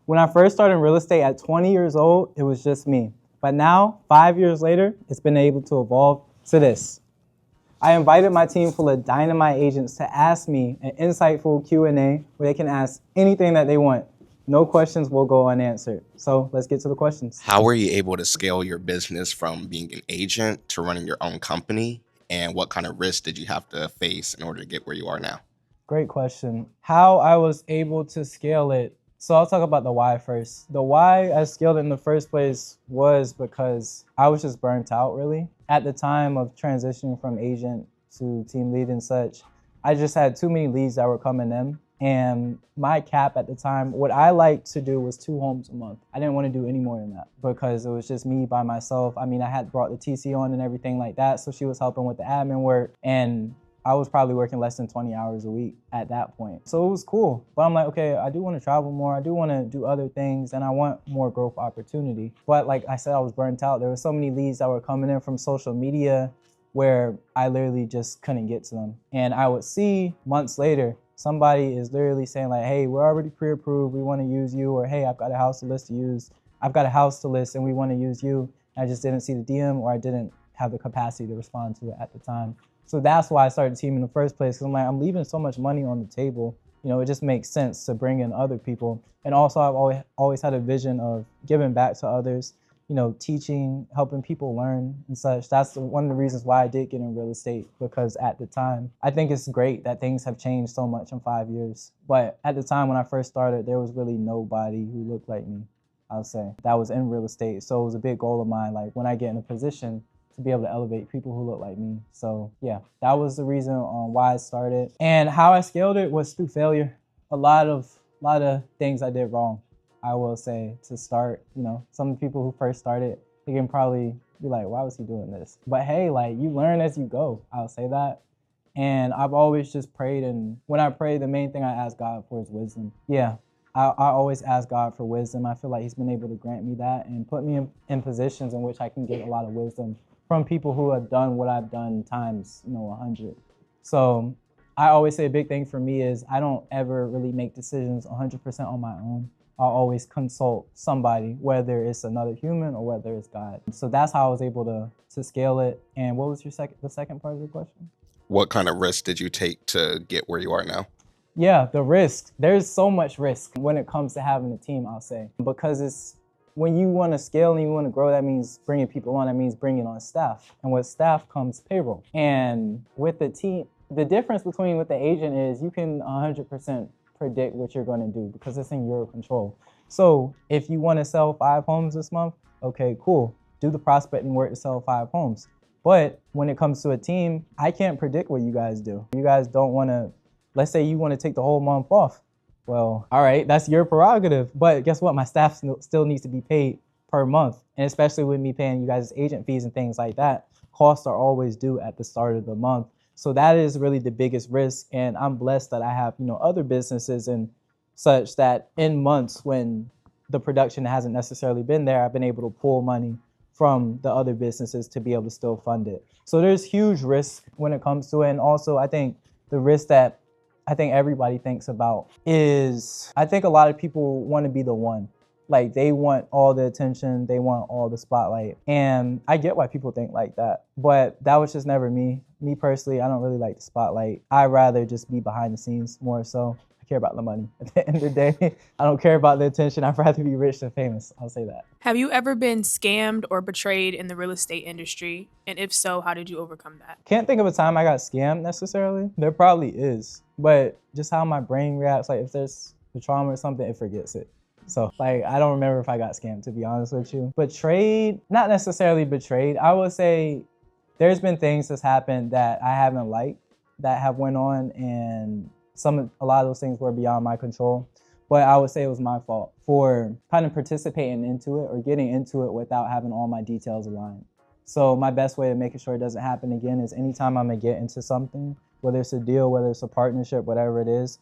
When I first started in real estate at 20 years old, it was just me. But now, 5 years later, it's been able to evolve to this. I invited my team full of dynamite agents to ask me an insightful Q&A where they can ask anything that they want. No questions will go unanswered. So let's get to the questions. How were you able to scale your business from being an agent to running your own company? And what kind of risks did you have to face in order to get where you are now? Great question. How I was able to scale it. So I'll talk about the why first. The why I scaled it in the first place was because I was just burnt out, really. At the time of transitioning from agent to team lead and such, I just had too many leads that were coming in. And my cap at the time, what I liked to do was 2 homes a month. I didn't want to do any more than that because it was just me by myself. I mean, I had brought the TC on and everything like that. So she was helping with the admin work, and I was probably working less than 20 hours a week at that point. So it was cool. But I'm like, okay, I do want to travel more. I do want to do other things, and I want more growth opportunity. But like I said, I was burnt out. There were so many leads that were coming in from social media where I literally just couldn't get to them. And I would see months later, somebody is literally saying like, hey, we're already pre-approved. We want to use you. Or hey, I've got a house to list to use. I've got a house to list and we want to use you. I just didn't see the DM, or I didn't have the capacity to respond to it at the time. So that's why I started teaming in the first place. Because I'm like, I'm leaving so much money on the table. You know, it just makes sense to bring in other people. And also, I've always had a vision of giving back to others, you know, teaching, helping people learn and such. That's one of the reasons why I did get in real estate, because at the time, I think it's great that things have changed so much in 5 years. But at the time when I first started, there was really nobody who looked like me, I'll say, that was in real estate. So it was a big goal of mine, like when I get in a position, to be able to elevate people who look like me. So yeah, that was the reason why I started. And how I scaled it was through failure. A lot of things I did wrong, I will say, to start. You know, some people who first started, they can probably be like, why was he doing this? But hey, like, you learn as you go, I'll say that. And I've always just prayed, and when I pray, the main thing I ask God for is wisdom. Yeah, I always ask God for wisdom. I feel like he's been able to grant me that and put me in positions in which I can get a lot of wisdom from people who have done what I've done times, 100. So I always say a big thing for me is I don't ever really make decisions 100% on my own. I'll always consult somebody, whether it's another human or whether it's God. So that's how I was able to scale it. And what was the second part of the question? What kind of risk did you take to get where you are now? Yeah, the risk. There's so much risk when it comes to having a team, I'll say, because it's when you want to scale and you want to grow, that means bringing people on, that means bringing on staff. And with staff comes payroll. And with the team, the difference between with the agent is you can 100% predict what you're going to do because it's in your control. So if you want to sell 5 homes this month, okay, cool. Do the prospecting work to sell 5 homes. But when it comes to a team, I can't predict what you guys do. You guys don't want to, let's say you want to take the whole month off. Well, all right, that's your prerogative. But guess what? My staff still needs to be paid per month. And especially with me paying you guys agent fees and things like that, costs are always due at the start of the month. So that is really the biggest risk. And I'm blessed that I have, other businesses and such that in months when the production hasn't necessarily been there, I've been able to pull money from the other businesses to be able to still fund it. So there's huge risk when it comes to it. And also, I think the risk that I think everybody thinks about is, I think a lot of people want to be the one. Like, they want all the attention, they want all the spotlight. And I get why people think like that, but that was just never me. Me personally, I don't really like the spotlight. I'd rather just be behind the scenes more so. I care about the money. At the end of the day, I don't care about the attention. I'd rather be rich than famous. I'll say that. Have you ever been scammed or betrayed in the real estate industry? And if so, how did you overcome that? Can't think of a time I got scammed necessarily. There probably is, but just how my brain reacts, like if there's the trauma or something, it forgets it. So like, I don't remember if I got scammed, to be honest with you. Betrayed, not necessarily betrayed. I would say there's been things that's happened that I haven't liked that have went on, and a lot of those things were beyond my control. But I would say it was my fault for kind of participating into it or getting into it without having all my details aligned. So my best way of making sure it doesn't happen again is anytime I'm gonna get into something, whether it's a deal, whether it's a partnership, whatever it is,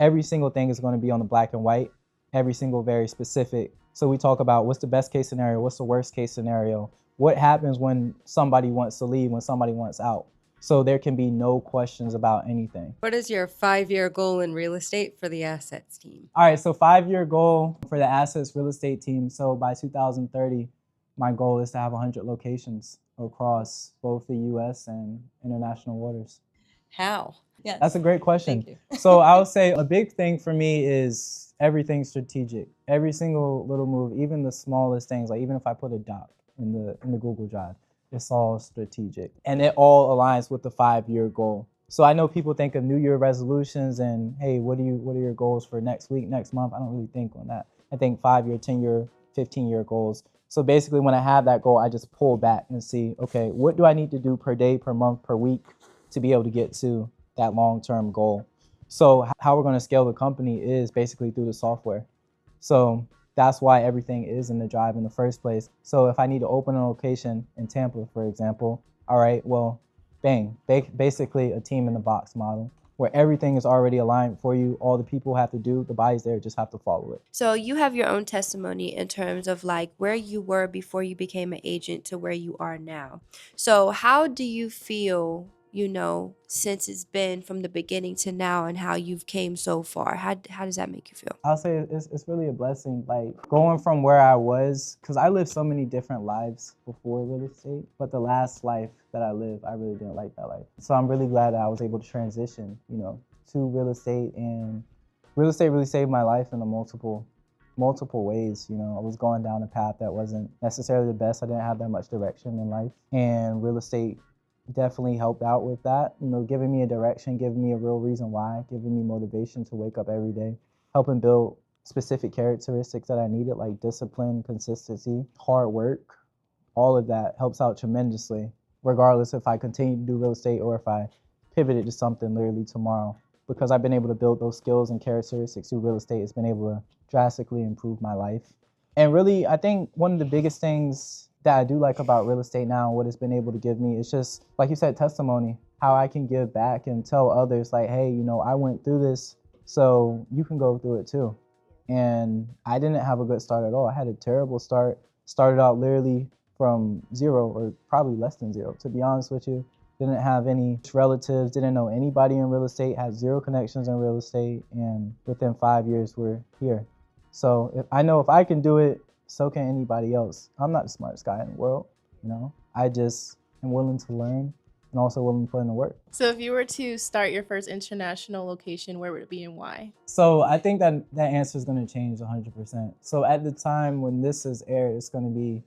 every single thing is gonna be on the black and white, every single very specific. So we talk about what's the best case scenario, what's the worst case scenario, what happens when somebody wants to leave, when somebody wants out. So there can be no questions about anything. What is your 5-year goal in real estate for the assets team? All right, so 5-year goal for the assets real estate team. So by 2030, my goal is to have 100 locations across both the US and international waters. How? Yes. That's a great question. Thank you. So I would say a big thing for me is everything strategic. Every single little move, even the smallest things, like even if I put a doc in the Google Drive, it's all strategic. And it all aligns with the 5-year goal. So I know people think of New Year resolutions and, hey, what are your goals for next week, next month? I don't really think on that. I think 5-year, 10-year, 15-year goals. So basically when I have that goal, I just pull back and see, okay, what do I need to do per day, per month, per week to be able to get to that long-term goal? So how we're going to scale the company is basically through the software. So that's why everything is in the Drive in the first place. So if I need to open a location in Tampa, for example, all right, well, bang, basically a team in the box model where everything is already aligned for you. All the people have to do, the bodies there just have to follow it. So you have your own testimony in terms of like where you were before you became an agent to where you are now. So how do you feel, since it's been from the beginning to now and how you've came so far? How does that make you feel? I'll say it's really a blessing, like going from where I was, because I lived so many different lives before real estate, but the last life that I lived, I really didn't like that life. So I'm really glad that I was able to transition, to real estate, and real estate really saved my life in a multiple ways. I was going down a path that wasn't necessarily the best. I didn't have that much direction in life, and real estate definitely helped out with that, giving me a direction, giving me a real reason why, giving me motivation to wake up every day, helping build specific characteristics that I needed, like discipline, consistency, hard work. All of that helps out tremendously, regardless if I continue to do real estate or if I pivoted to something literally tomorrow. Because I've been able to build those skills and characteristics through real estate, it's been able to drastically improve my life. And really, I think one of the biggest things that I do like about real estate now and what it's been able to give me is just, like you said, testimony, how I can give back and tell others like, hey, I went through this, so you can go through it too. And I didn't have a good start at all. I had a terrible start, started out literally from zero or probably less than zero, to be honest with you. Didn't have any relatives, didn't know anybody in real estate, had zero connections in real estate, and within 5 years, we're here. So if I can do it, so can anybody else. I'm not the smartest guy in the world, I just am willing to learn and also willing to put in the work. So if you were to start your first international location, where would it be and why? So I think that answer is going to change 100%. So at the time when this is aired, it's going to be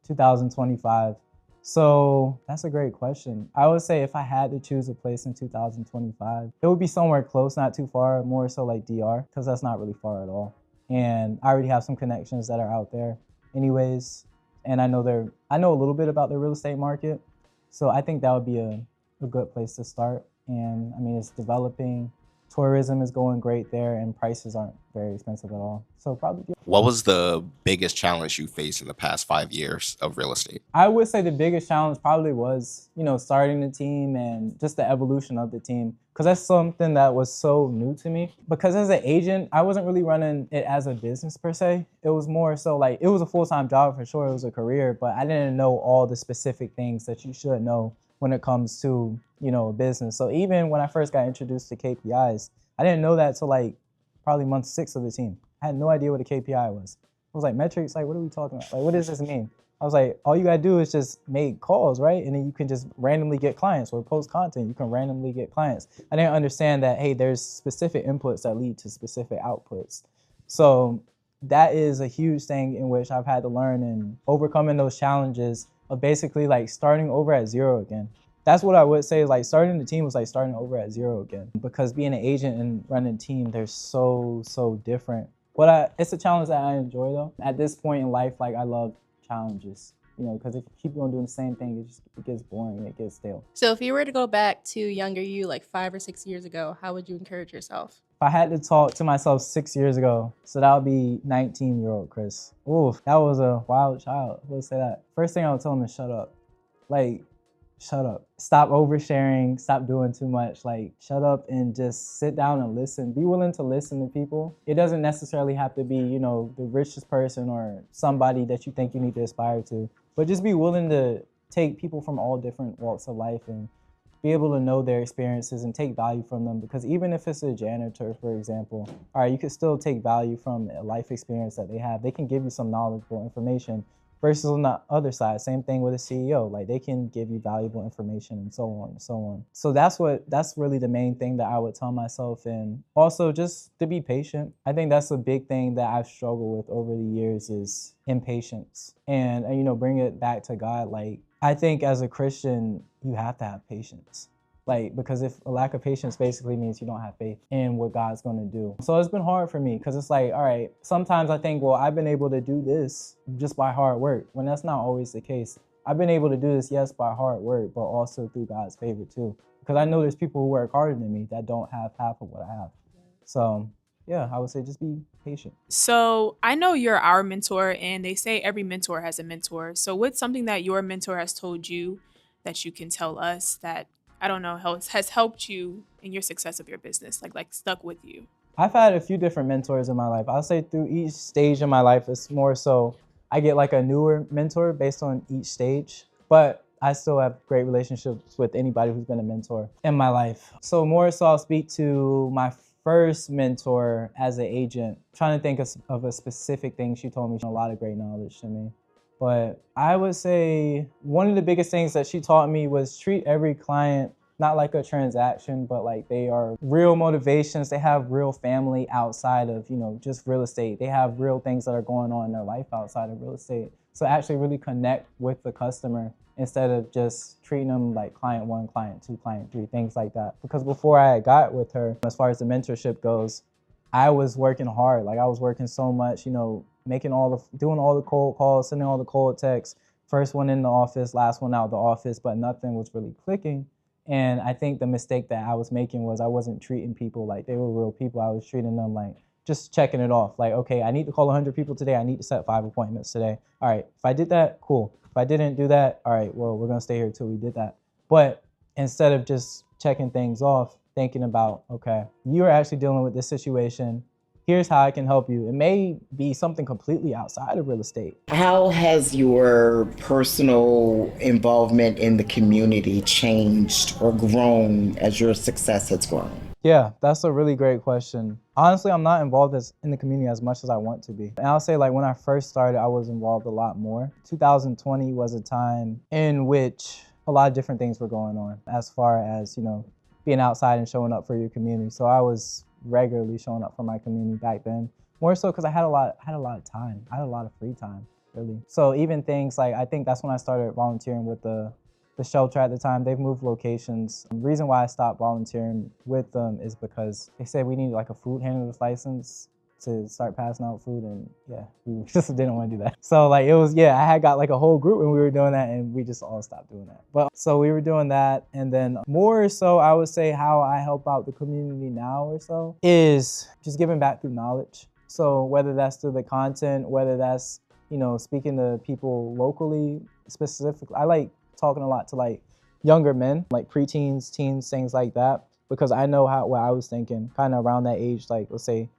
2025. So that's a great question. I would say if I had to choose a place in 2025, it would be somewhere close, not too far, more so like DR, because that's not really far at all. And I already have some connections that are out there anyways. And I know a little bit about the real estate market. So I think that would be a good place to start. And I mean, it's developing. Tourism is going great there, and prices aren't very expensive at all. So probably. What was the biggest challenge you faced in the past 5 years of real estate? I would say the biggest challenge probably was, starting the team and just the evolution of the team. Because that's something that was so new to me. Because as an agent, I wasn't really running it as a business per se. It was more so like, it was a full-time job for sure. It was a career, but I didn't know all the specific things that you should know when it comes to, a business. So even when I first got introduced to KPIs, I didn't know that till like probably month 6 of the team. I had no idea what a KPI was. I was like, metrics, like, what are we talking about? Like, what does this mean? I was like, all you gotta do is just make calls, right? And then you can just randomly get clients, or post content, you can randomly get clients. I didn't understand that, hey, there's specific inputs that lead to specific outputs. So that is a huge thing in which I've had to learn, and overcoming those challenges of basically like starting over at zero again. That's what I would say is like starting the team was like starting over at zero again, because being an agent and running a team, they're so different. But it's a challenge that I enjoy though. At this point in life, like I love challenges, because if you keep on doing the same thing, it gets boring, it gets stale. So if you were to go back to younger you, like 5 or 6 years ago, how would you encourage yourself? If I had to talk to myself 6 years ago, so that would be 19-year-old Chris. Ooh, that was a wild child. Let's say that. First thing I would tell him is shut up. Like, shut up. Stop oversharing. Stop doing too much. Like, shut up and just sit down and listen. Be willing to listen to people. It doesn't necessarily have to be, the richest person or somebody that you think you need to aspire to, but just be willing to take people from all different walks of life and be able to know their experiences and take value from them. Because even if it's a janitor, for example, all right, you could still take value from a life experience that they have. They can give you some knowledgeable information. Versus on the other side, same thing with a CEO. Like they can give you valuable information and so on and so on. So that's really the main thing that I would tell myself. And also just to be patient. I think that's a big thing that I've struggled with over the years is impatience. And bring it back to God. Like I think as a Christian, you have to have patience. Like, because if a lack of patience basically means you don't have faith in what God's going to do. So it's been hard for me because it's like, all right, sometimes I think, well, I've been able to do this just by hard work, when that's not always the case. I've been able to do this, yes, by hard work, but also through God's favor too. Because I know there's people who work harder than me that don't have half of what I have. So yeah, I would say just be patient. So I know you're our mentor, and they say every mentor has a mentor. So what's something that your mentor has told you that you can tell us that, I don't know, has helped you in your success of your business, like stuck with you? I've had a few different mentors in my life. I'll say through each stage of my life, it's more so I get like a newer mentor based on each stage, but I still have great relationships with anybody who's been a mentor in my life. So more so I'll speak to my first mentor as an agent, trying to think of a specific thing she told me. A lot of great knowledge to me. But I would say one of the biggest things that she taught me was treat every client not like a transaction, but like they are real motivations. They have real family outside of, just real estate. They have real things that are going on in their life outside of real estate. So actually really connect with the customer instead of just treating them like client 1, client 2, client 3, things like that. Because before I got with her, as far as the mentorship goes, I was working hard. Like I was working so much, doing all the cold calls, sending all the cold texts, first one in the office, last one out the office, but nothing was really clicking. And I think the mistake that I was making was I wasn't treating people like they were real people. I was treating them like just checking it off. Like, okay, I need to call 100 people today. I need to set 5 appointments today. All right, if I did that, cool. If I didn't do that, all right, well, we're gonna stay here till we did that. But instead of just checking things off, thinking about, okay, you're actually dealing with this situation. Here's how I can help you. It may be something completely outside of real estate. How has your personal involvement in the community changed or grown as your success has grown? Yeah, that's a really great question. Honestly, I'm not involved in the community as much as I want to be. And I'll say like when I first started, I was involved a lot more. 2020 was a time in which a lot of different things were going on as far as, being outside and showing up for your community. So I was regularly showing up for my community back then, more so because I had a lot of time. I had a lot of free time, really. So even things like, I think that's when I started volunteering with the shelter at the time. They've moved locations. The reason why I stopped volunteering with them is because they said we needed like a food handler's license to start passing out food, and yeah, we just didn't want to do that. So like it was, I had got like a whole group and we were doing that, and we just all stopped doing that. But so we were doing that, and then more so I would say how I help out the community now or so is just giving back through knowledge. So whether that's through the content, whether that's, speaking to people locally specifically. I like talking a lot to like younger men, like preteens, teens, things like that, because I know what I was thinking kind of around that age, like let's say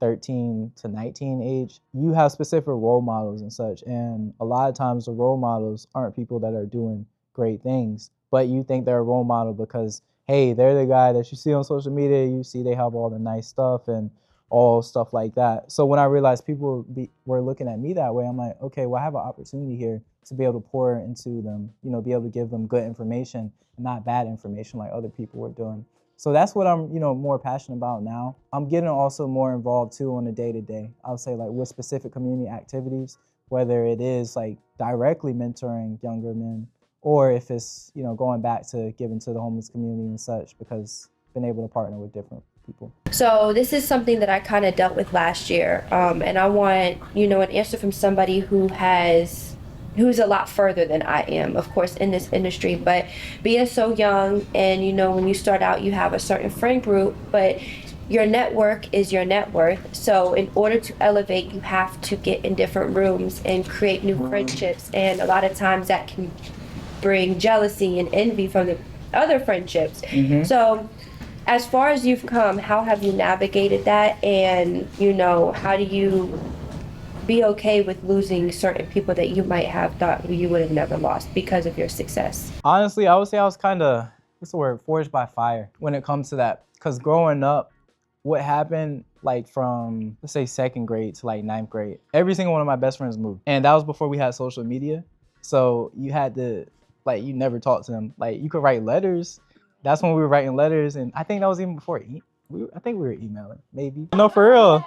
13 to 19 age, you have specific role models and such. And a lot of times the role models aren't people that are doing great things, but you think they're a role model because, hey, they're the guy that you see on social media, you see they have all the nice stuff and all stuff like that. So when I realized people were looking at me that way, I'm like, okay, well, I have an opportunity here to be able to pour into them, be able to give them good information and not bad information like other people were doing. So that's what I'm, more passionate about now. I'm getting also more involved too on a day-to-day. I'll say like with specific community activities, whether it is like directly mentoring younger men or if it's, going back to giving to the homeless community and such, because I've been able to partner with different people. So this is something that I kind of dealt with last year. And I want, an answer from somebody who's a lot further than I am, of course, in this industry. But being so young and, when you start out, you have a certain friend group, but your network is your net worth. So in order to elevate, you have to get in different rooms and create new friendships. And a lot of times that can bring jealousy and envy from the other friendships. Mm-hmm. So as far as you've come, how have you navigated that? And, how do you be okay with losing certain people that you might have thought you would have never lost because of your success? Honestly, I would say I was kind of what's the word, forged by fire when it comes to that. Because growing up, what happened like from, let's say, 2nd grade to like 9th grade, every single one of my best friends moved. And that was before we had social media. So you had to, like, you never talked to them. Like, you could write letters. That's when we were writing letters. And I think that was even before, I think we were emailing, maybe. No, for real.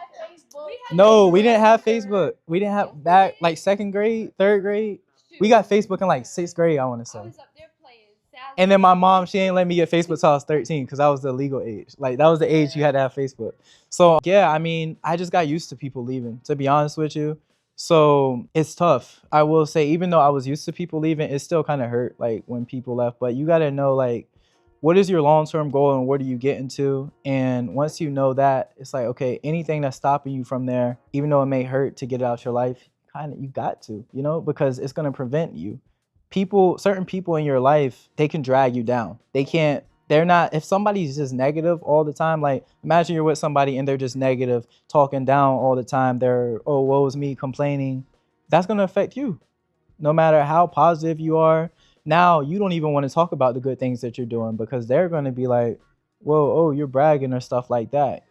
No, we didn't have Facebook. We didn't have back like 2nd grade, 3rd grade. We got Facebook in like 6th grade, I want to say. And then my mom, she ain't let me get Facebook till I was 13 because that was the legal age. Like, that was the age you had to have Facebook. So yeah, I mean, I just got used to people leaving, to be honest with you. So it's tough. I will say, even though I was used to people leaving, it still kind of hurt like when people left. But you got to know, like, what is your long-term goal and what are you getting to? And once you know that, it's like, okay, anything that's stopping you from there, even though it may hurt to get it out your life, you got to, because it's going to prevent you. Certain people in your life, they can drag you down. They're not, if somebody's just negative all the time, like imagine you're with somebody and they're just negative, talking down all the time. They're, oh, woe is me, complaining. That's going to affect you. No matter how positive you are, now you don't even want to talk about the good things that you're doing because they're going to be like, whoa, oh, you're bragging or stuff like that.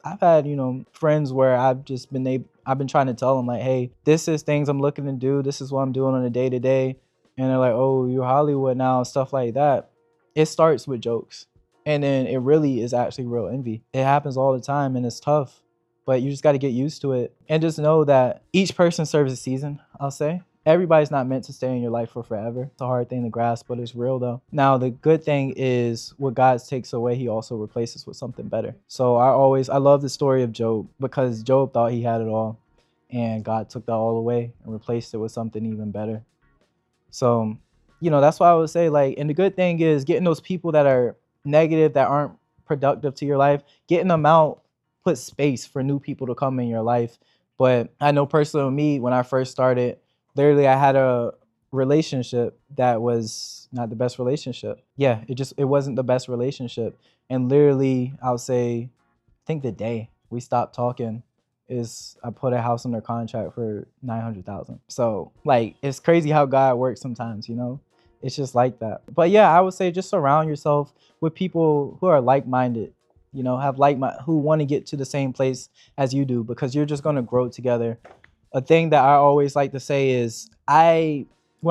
I've had, friends where I've been trying to tell them like, hey, this is things I'm looking to do. This is what I'm doing on a day to day. And they're like, oh, you're Hollywood now, stuff like that. It starts with jokes. And then it really is actually real envy. It happens all the time and it's tough, but you just got to get used to it. And just know that each person serves a season, I'll say. Everybody's not meant to stay in your life for forever. It's a hard thing to grasp, but it's real though. Now, the good thing is what God takes away, he also replaces with something better. So I love the story of Job because Job thought he had it all and God took that all away and replaced it with something even better. So, that's why I would say, like, and the good thing is getting those people that are negative, that aren't productive to your life, getting them out, put space for new people to come in your life. But I know personally me, when I first started, literally I had a relationship that was not the best relationship. Yeah, it wasn't the best relationship. And literally, I'll say, I think the day we stopped talking is I put a house under contract for $900,000. So like, it's crazy how God works sometimes, It's just like that. But yeah, I would say just surround yourself with people who are like-minded, who want to get to the same place as you do, because you're just going to grow together. A thing that I always like to say is when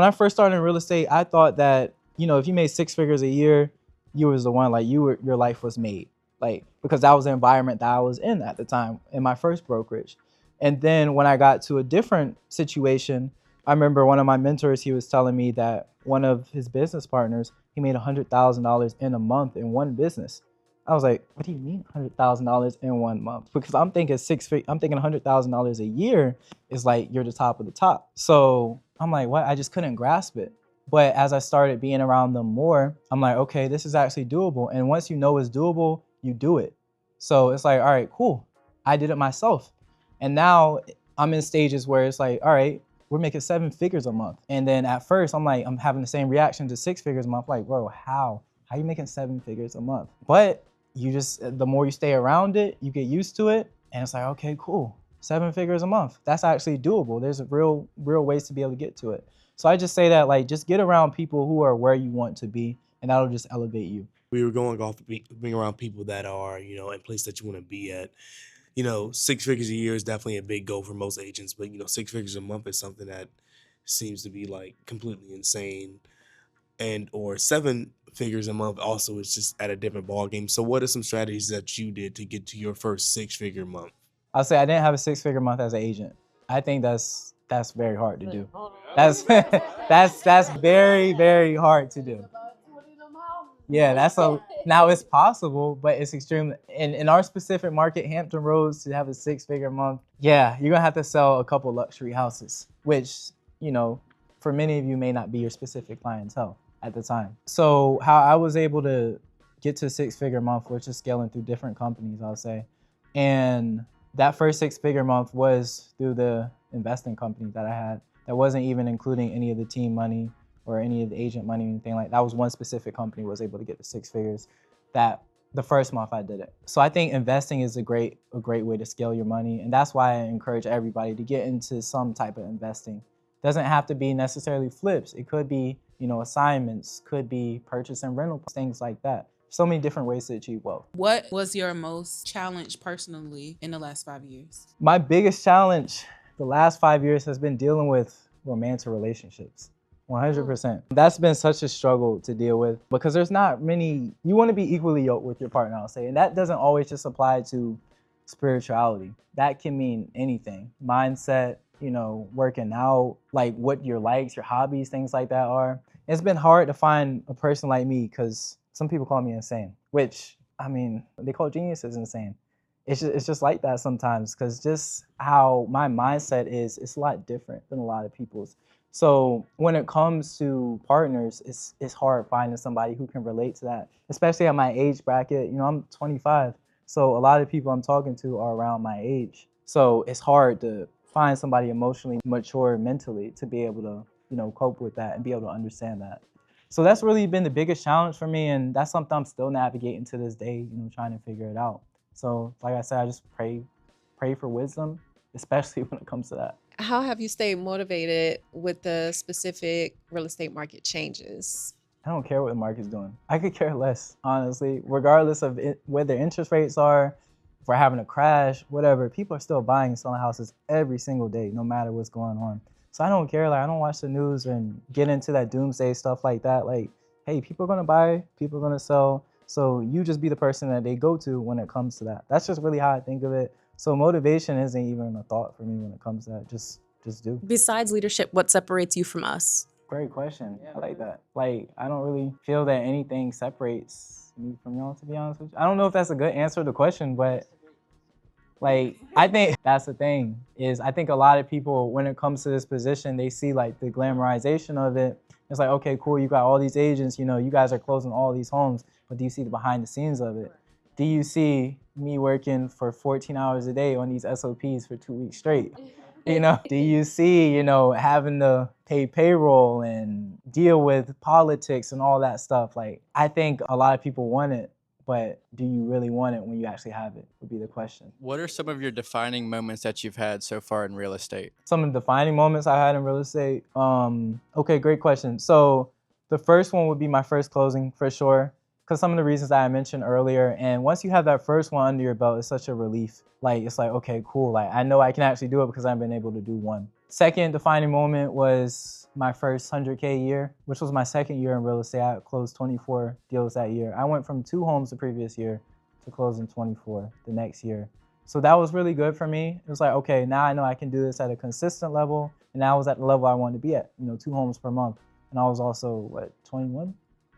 I first started in real estate, I thought that, if you made 6 figures a year, you was the one, like your life was made. Like, because that was the environment that I was in at the time in my first brokerage. And then when I got to a different situation, I remember one of my mentors, he was telling me that one of his business partners, he made $100,000 in a month in one business. I was like, what do you mean $100,000 in 1 month? Because I'm thinking $100,000 a year is like, you're the top of the top. So I'm like, what? I just couldn't grasp it. But as I started being around them more, I'm like, okay, this is actually doable. And once you know it's doable, you do it. So it's like, all right, cool. I did it myself. And now I'm in stages where it's like, all right, we're making 7 figures a month. And then at first I'm like, I'm having the same reaction to 6 figures a month. Like, bro, how are you making 7 figures a month? But the more you stay around it, you get used to it. And it's like, okay, cool. 7 figures a month. That's actually doable. There's real ways to be able to get to it. So I just say that, like, just get around people who are where you want to be, and that'll just elevate you. We were going off being around people that are, in place that you want to be at. 6 figures a year is definitely a big goal for most agents, but 6 figures a month is something that seems to be like completely insane. And or 7 figures a month also is just at a different ball game. So what are some strategies that you did to get to your first 6-figure month? I'll say I didn't have a 6-figure month as an agent. I think that's very hard to do. That's that's very, very hard to do. Yeah, now it's possible, but it's extremely, in our specific market, Hampton Roads, to have a 6-figure month. Yeah, you're gonna have to sell a couple luxury houses, which, for many of you may not be your specific clientele at the time. So how I was able to get to a 6-figure month was just scaling through different companies, I'll say. And that first 6-figure month was through the investing company that I had. That wasn't even including any of the team money or any of the agent money or anything like that. That was one specific company was able to get to 6 figures. That the first month I did it. So I think investing is a great way to scale your money. And that's why I encourage everybody to get into some type of investing. Doesn't have to be necessarily flips. It could be assignments, could be purchase and rental, things like that. So many different ways to achieve wealth. What was your most challenge personally in the last 5 years? My biggest challenge the last 5 years has been dealing with romantic relationships. 100%. That's been such a struggle to deal with because there's not many, you want to be equally yoked with your partner, I'll say. And that doesn't always just apply to spirituality. That can mean anything. Mindset, working out, like what your likes, your hobbies, things like that are. It's been hard to find a person like me because some people call me insane, which, they call geniuses insane. It's just like that sometimes because just how my mindset is, it's a lot different than a lot of people's. So when it comes to partners, it's hard finding somebody who can relate to that, especially at my age bracket. I'm 25, so a lot of people I'm talking to are around my age. So it's hard to find somebody emotionally mature mentally to be able to, cope with that and be able to understand that. So that's really been the biggest challenge for me, and that's something I'm still navigating to this day, trying to figure it out. So like I said, I just pray for wisdom, especially when it comes to that. How have you stayed motivated with the specific real estate market changes? I don't care what the market's doing. I could care less, honestly, regardless of whether interest rates are, if we're having a crash, whatever. People are still buying and selling houses every single day, no matter what's going on. So I don't care. Like, I don't watch the news and get into that doomsday stuff like that. Like, hey, people are gonna buy, people are gonna sell. So you just be the person that they go to when it comes to that. That's just really how I think of it. So motivation isn't even a thought for me when it comes to that. Just do. Besides leadership, what separates you from us? Great question. I like that. Like, I don't really feel that anything separates me from y'all, to be honest with you. I don't know if that's a good answer to the question, but like, I think that's the thing is I think a lot of people, when it comes to this position, they see like the glamorization of it. It's like, okay, cool, you got all these agents, you guys are closing all these homes, but do you see the behind the scenes of it? Do you see me working for 14 hours a day on these SOPs for 2 weeks straight? Do you see, having to pay payroll and deal with politics and all that stuff? Like, I think a lot of people want it, but do you really want it when you actually have it would be the question. What are some of your defining moments that you've had so far in real estate? Some of the defining moments I had in real estate? Okay, great question. So the first one would be my first closing for sure, because some of the reasons that I mentioned earlier. And once you have that first one under your belt, it's such a relief. Like, it's like, okay, cool. Like, I know I can actually do it because I've been able to do one. Second defining moment was my first 100K year, which was my second year in real estate. I closed 24 deals that year. I went from 2 homes the previous year to closing 24 the next year. So that was really good for me. It was like, okay, now I know I can do this at a consistent level. And I was at the level I wanted to be at, 2 homes per month. And I was also, 21,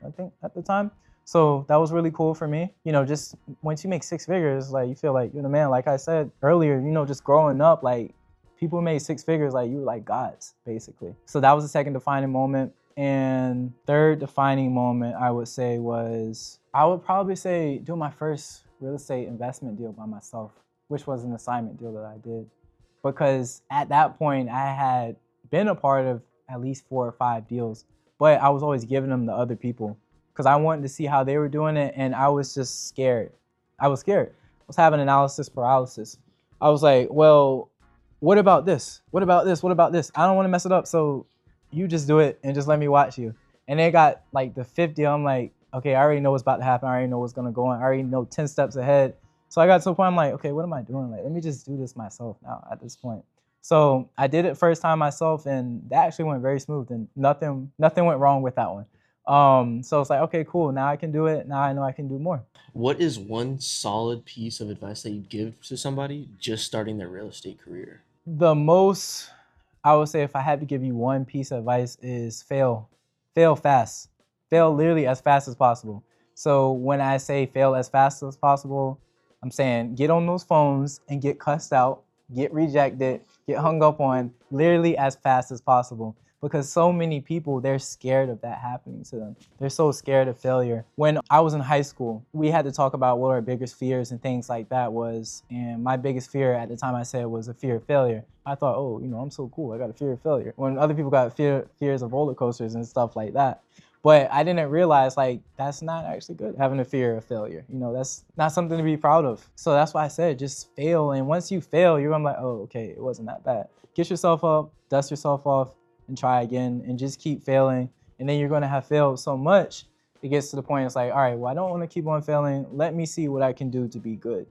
I think, at the time. So that was really cool for me. Just once you make 6 figures, like, you feel like you're the man. Like I said earlier, just growing up, like, people made 6 figures, like, you were like gods, basically. So that was the second defining moment. And third defining moment, I would say was, I would probably say doing my first real estate investment deal by myself, which was an assignment deal that I did. Because at that point, I had been a part of at least 4 or 5 deals, but I was always giving them to other people because I wanted to see how they were doing it, and I was just scared. I was scared. I was having analysis paralysis. I was like, well, what about this? What about this? What about this? I don't want to mess it up, so you just do it and just let me watch you. And they got like the 5th deal. I'm like, okay, I already know what's about to happen. I already know what's going to go on. I already know 10 steps ahead. So I got to a point, I'm like, okay, what am I doing? Like, let me just do this myself now at this point. So I did it first time myself, and that actually went very smooth, and nothing went wrong with that one. So it's like, okay, cool. Now I can do it. Now I know I can do more. What is one solid piece of advice that you'd give to somebody just starting their real estate career? The most, I would say, if I had to give you one piece of advice, is fail. Fail fast. Fail literally as fast as possible. So when I say fail as fast as possible, I'm saying get on those phones and get cussed out, get rejected, get hung up on literally as fast as possible. Because so many people, they're scared of that happening to them. They're so scared of failure. When I was in high school, we had to talk about what our biggest fears and things like that was. And my biggest fear at the time I said was a fear of failure. I thought, oh, I'm so cool. I got a fear of failure. When other people got fears of roller coasters and stuff like that. But I didn't realize, like, that's not actually good, having a fear of failure. That's not something to be proud of. So that's why I said just fail. And once you fail, you're gonna be like, oh, okay, it wasn't that bad. Get yourself up, dust yourself off, and try again, and just keep failing And then you're going to have failed so much, it gets to the point it's like, all right, well, I don't want to keep on failing. Let me see what I can do to be good.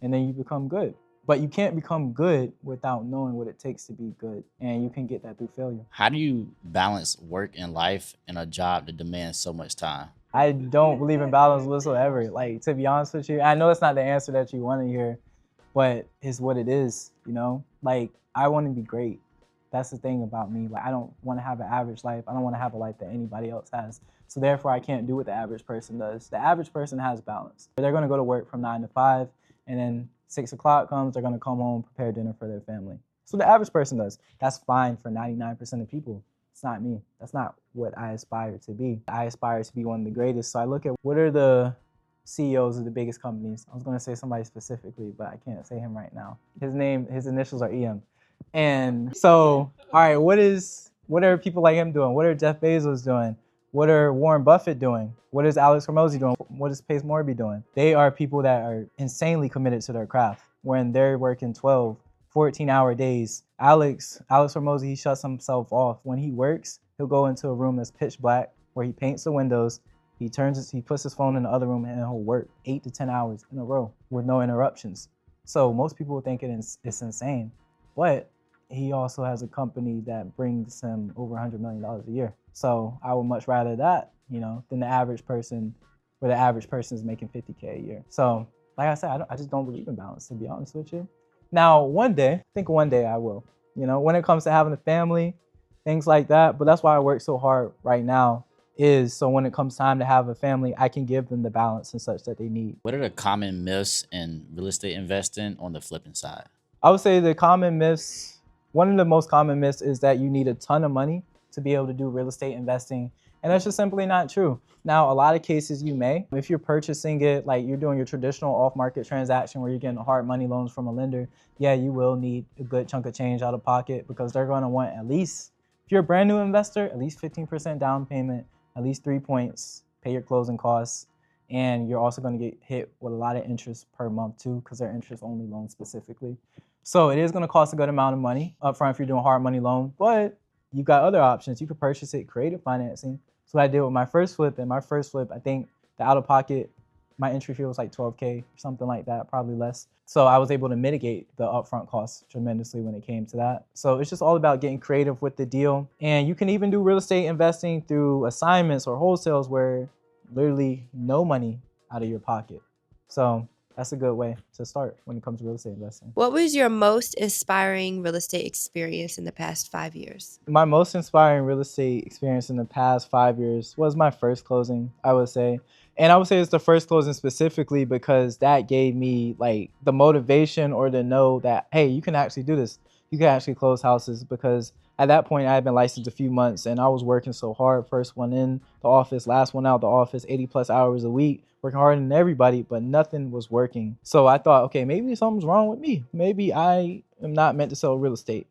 And then you become good. But you can't become good without knowing what it takes to be good. And you can get that through failure. How do you balance work and life in a job that demands so much time? I don't believe in balance whatsoever. Like, to be honest with you, I know it's not the answer that you want to hear, but it's what it is, you know? Like, I want to be great. That's the thing about me. Like, I don't want to have an average life. I don't want to have a life that anybody else has. So therefore, I can't do what the average person does. The average person has balance. They're going to go to work from 9 to 5, and then 6 o'clock comes, they're going to come home, prepare dinner for their family. So the average person does. That's fine for 99% of people. It's not me. That's not what I aspire to be. I aspire to be one of the greatest. So I look at what are the CEOs of the biggest companies. I was going to say somebody specifically, but I can't say him right now. His initials are EM. And so, all right, what are people like him doing? What are Jeff Bezos doing? What are Warren Buffett doing? What is Alex Hormozi doing? What is Pace Morby doing? They are people that are insanely committed to their craft when they're working 12, 14-hour days. Alex Hormozi, he shuts himself off. When he works, he'll go into a room that's pitch black where he paints the windows. He puts his phone in the other room and he'll work 8 to 10 hours in a row with no interruptions. So most people think it's insane, but he also has a company that brings him over $100 million a year. So I would much rather that, than the average person, where the average person is making $50K a year. So like I said, I just don't believe in balance, to be honest with you. Now, one day I will, when it comes to having a family, things like that. But that's why I work so hard right now, is so when it comes time to have a family, I can give them the balance and such that they need. What are the common myths in real estate investing on the flipping side? I would say the common myths, one of the most common myths is that you need a ton of money to be able to do real estate investing. And that's just simply not true. Now, a lot of cases you may, if you're purchasing it, like you're doing your traditional off-market transaction where you're getting hard money loans from a lender, yeah, you will need a good chunk of change out of pocket, because they're going to want at least, if you're a brand new investor, at least 15% down payment, at least 3 points, pay your closing costs. And you're also going to get hit with a lot of interest per month too, because they're interest only loans specifically. So it is going to cost a good amount of money upfront if you're doing a hard money loan, but you've got other options. You could purchase it, creative financing. So what I did with my first flip, I think the out of pocket, my entry fee was like $12K or something like that, probably less. So I was able to mitigate the upfront costs tremendously when it came to that. So it's just all about getting creative with the deal. And you can even do real estate investing through assignments or wholesales where literally no money out of your pocket. So that's a good way to start when it comes to real estate investing. What was your most inspiring real estate experience in the past 5 years? My most inspiring real estate experience in the past 5 years was my first closing, I would say. And I would say it's the first closing specifically because that gave me like the motivation or to know that, hey, you can actually do this. You can actually close houses, because at that point I had been licensed a few months and I was working so hard. First one in the office, last one out the office, 80 plus hours a week, working harder than everybody, but nothing was working. So I thought, okay, maybe something's wrong with me. Maybe I am not meant to sell real estate,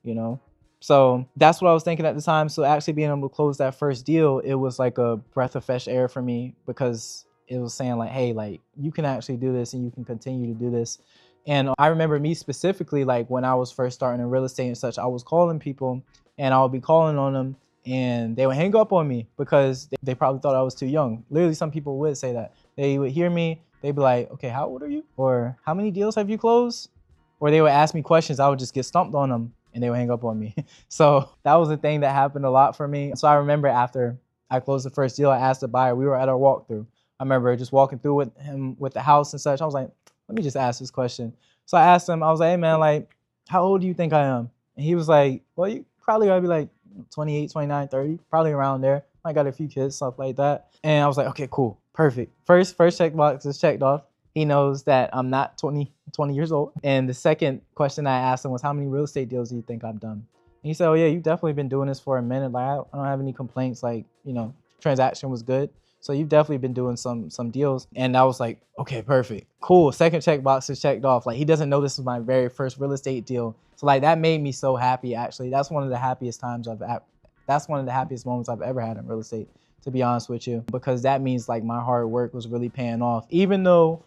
So that's what I was thinking at the time. So actually being able to close that first deal, it was like a breath of fresh air for me, because it was saying like, hey, like you can actually do this and you can continue to do this. And I remember me specifically, like when I was first starting in real estate and such, I was calling people and I would be calling on them and they would hang up on me because they probably thought I was too young. Literally, some people would say that. They would hear me, they'd be like, okay, how old are you? Or how many deals have you closed? Or they would ask me questions, I would just get stumped on them and they would hang up on me. So that was a thing that happened a lot for me. So I remember after I closed the first deal, I asked the buyer, we were at our walkthrough. I remember just walking through with him with the house and such. I was like, let me just ask this question. So I asked him, I was like, hey man, like, how old do you think I am? And he was like, well, you probably gotta be like 28, 29, 30, probably around there. I got a few kids, stuff like that. And I was like, okay, cool, perfect. First checkbox is checked off. He knows that I'm not 20 years old. And the second question I asked him was, how many real estate deals do you think I've done? And he said, oh yeah, you've definitely been doing this for a minute. Like, I don't have any complaints. Like, transaction was good. So you've definitely been doing some deals. And I was like, okay, perfect, cool. Second checkbox is checked off. Like, he doesn't know this was my very first real estate deal. So like that made me so happy, actually. That's one of the happiest moments I've ever had in real estate, to be honest with you, because that means like my hard work was really paying off. Even though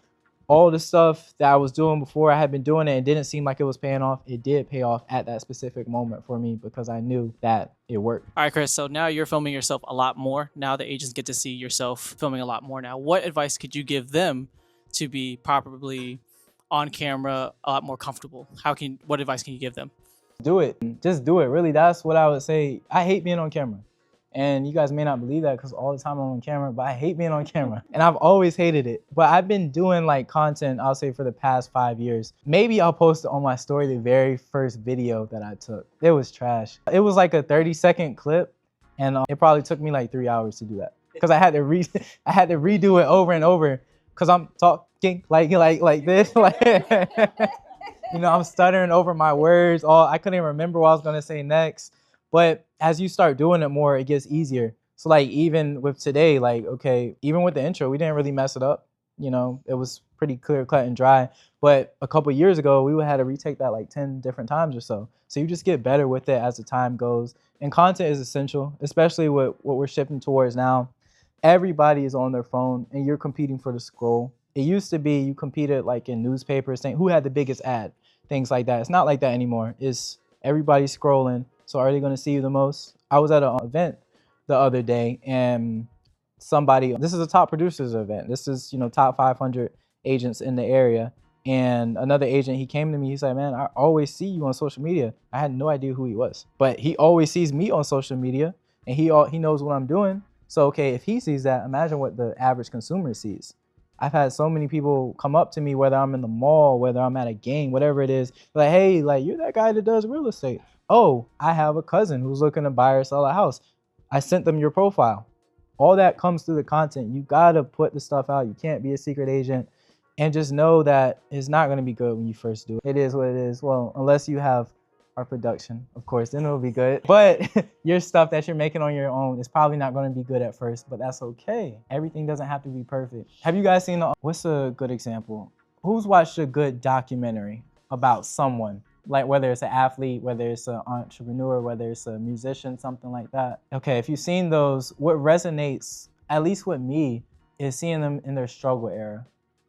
all the stuff that I was doing before, I had been doing it and didn't seem like it was paying off. It did pay off at that specific moment for me because I knew that it worked. All right, Chris, so now you're filming yourself a lot more. Now the agents get to see yourself filming a lot more now. What advice could you give them to be properly on camera, a lot more comfortable? What advice can you give them? Do it. Just do it. Really, that's what I would say. I hate being on camera. And you guys may not believe that because all the time I'm on camera, but I hate being on camera. And I've always hated it. But I've been doing like content, I'll say for the past 5 years. Maybe I'll post it on my story, the very first video that I took. It was trash. It was like a 30-second clip. And it probably took me like 3 hours to do that. Because I had to redo it over and over because I'm talking like this. You know, I'm stuttering over my words. I couldn't even remember what I was gonna say next. But as you start doing it more, it gets easier. So like even with today, like, okay, even with the intro, we didn't really mess it up. You know, it was pretty clear cut and dry. But a couple years ago, we had to retake that like 10 different times or so. So you just get better with it as the time goes. And content is essential, especially with what we're shifting towards now. Everybody is on their phone and you're competing for the scroll. It used to be you competed like in newspapers saying who had the biggest ad, things like that. It's not like that anymore. It's everybody's scrolling. So are they going to see you the most? I was at an event the other day and this is a top producers event. This is, you know, top 500 agents in the area. And another agent, he came to me, he's like, man, I always see you on social media. I had no idea who he was, but he always sees me on social media and he knows what I'm doing. So, okay, if he sees that, imagine what the average consumer sees. I've had so many people come up to me, whether I'm in the mall, whether I'm at a game, whatever it is, like, hey, like, you're that guy that does real estate. Oh, I have a cousin who's looking to buy or sell a house. I sent them your profile. All that comes through the content. You gotta put the stuff out. You can't be a secret agent. And just know that it's not gonna be good when you first do it. It is what it is. Well, unless you have our production, of course, then it'll be good. But your stuff that you're making on your own is probably not gonna be good at first, but that's okay. Everything doesn't have to be perfect. Have you guys seen what's a good example? Who's watched a good documentary about someone? Like whether it's an athlete, whether it's an entrepreneur, whether it's a musician, something like that. Okay, if you've seen those, what resonates, at least with me, is seeing them in their struggle era.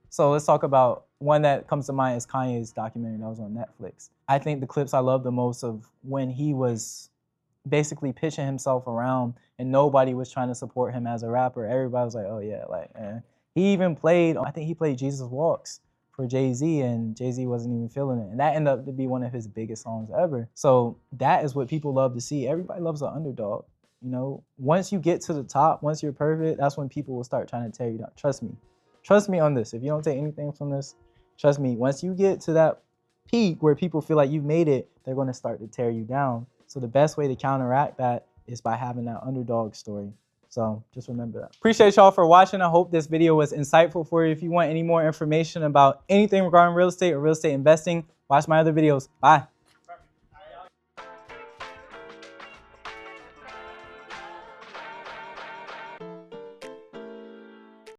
So let's talk about one that comes to mind is Kanye's documentary that was on Netflix. I think the clips I love the most of when he was basically pitching himself around and nobody was trying to support him as a rapper. Everybody was like, oh yeah, like, he even played, I think he played Jesus Walks for Jay-Z and Jay-Z wasn't even feeling it. And that ended up to be one of his biggest songs ever. So that is what people love to see. Everybody loves an underdog. You know, once you get to the top, once you're perfect, that's when people will start trying to tear you down. Trust me. Trust me on this. If you don't take anything from this, trust me, once you get to that peak where people feel like you've made it, they're going to start to tear you down. So the best way to counteract that is by having that underdog story. So just remember that. Appreciate y'all for watching. I hope this video was insightful for you. If you want any more information about anything regarding real estate or real estate investing, watch my other videos. Bye.